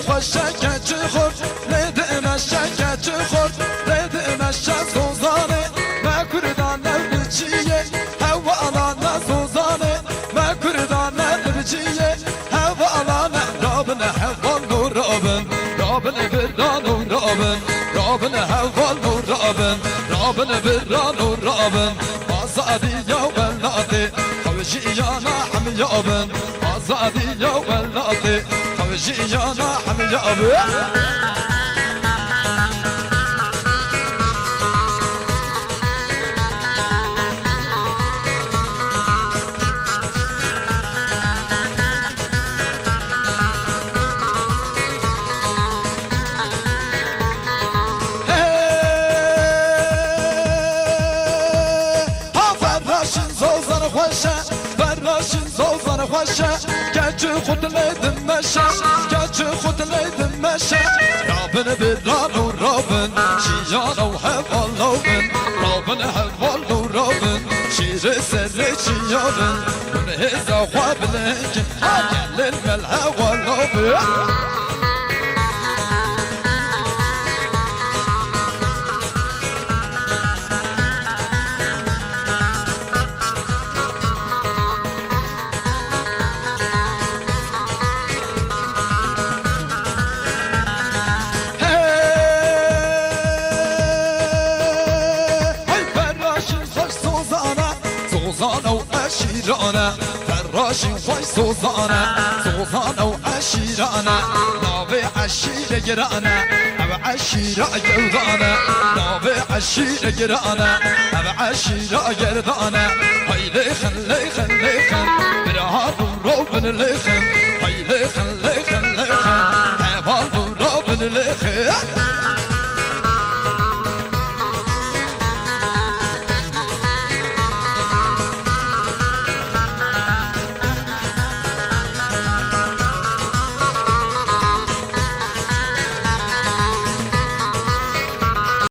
شکت خورد ندم شکت خورد ندم شک سوزانه ما کردان نبچیه هوا آلانه سوزانه ما کردان نبچیه هوا آلانه رابن هوا نور رابن رابن بران نور رابن رابن هوا نور رابن رابن بران نور رابن آزادی یا ولادی خوشی یانا هم یابن آزادی یا ولادی خوشی یانا هم یابن گچ خود لیدم مشه گچ خود لیدم مشه رابن بران و رابن شیان و حوال لابن رابن حوال و رابن شیر سر شیانن من هزا خواب لنکن گل المل حوال لابن سوزانه و اشیرانه فراشین خوی سوزانه سوزانه و اشیرانه ناوی اشیر گرانه او اشیر گردانه ناوی اشیر گرانه او اشیر گردانه های لیخن لیخن لیخن برهان و روبن لیخن